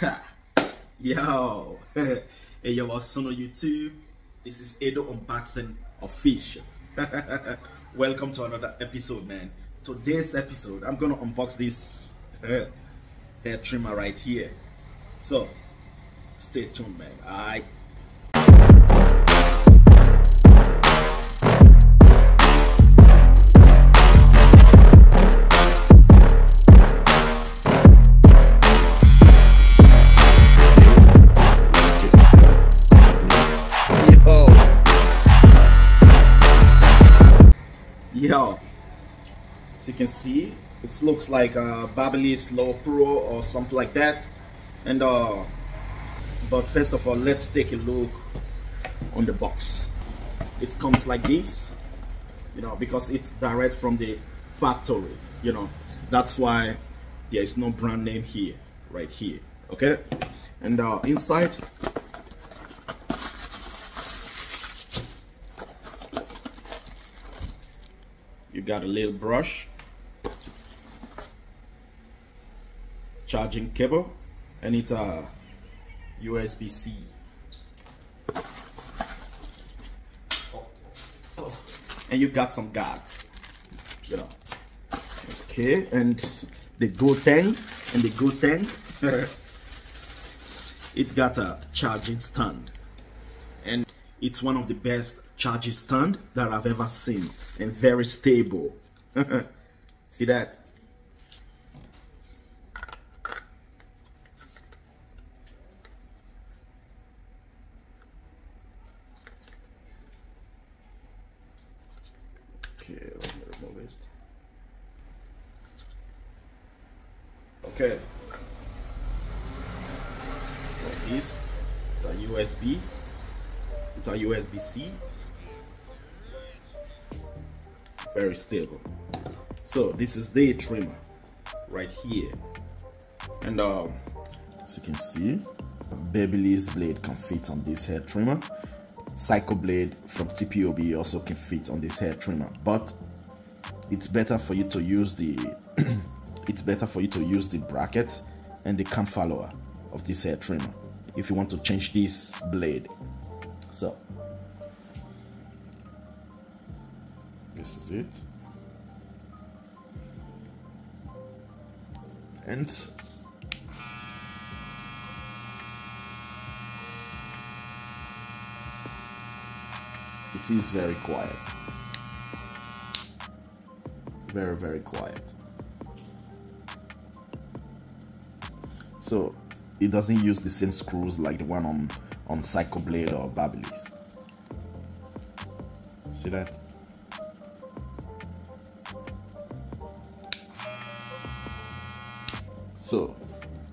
Yo, hey yo, what's on YouTube? This is Edo Unboxing Official. Welcome to another episode, man. Today's episode, I'm gonna unbox this hair trimmer right here. So, stay tuned, man. Alright. Yo, as you can see, it looks like a Brushless Low Pro or something like that. And but first of all, let's take a look on the box. It comes like this, you know, because it's direct from the factory, you know. That's why there is no brand name here, right here. Okay, and inside, you got a little brush, charging cable, and it's a USB-C. And you got some guards, you know. Okay, and the good thing, it got a charging stand, and it's one of the best charging stand that I've ever seen, and very stable. See that? Okay, let me remove it. Okay. So this, it's a USB. It's a USB-C. Very stable. So this is the trimmer right here, and as you can see, Brushless blade can fit on this hair trimmer. Cycle blade from TPOB also can fit on this hair trimmer, but it's better for you to use the bracket and the cam follower of this hair trimmer if you want to change this blade. So this is it, and it is very quiet, very quiet. So it doesn't use the same screws like the one on Cycle Blade or Brushless. See that? So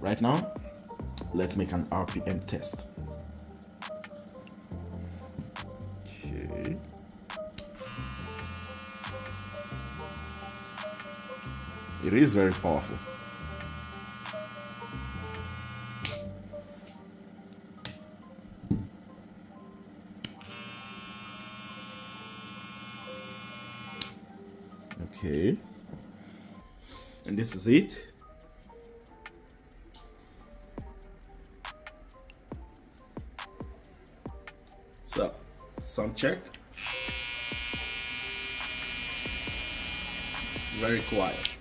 right now, let's make an RPM test. Okay. It is very powerful. Okay. And this is it. So, sound check. Very quiet.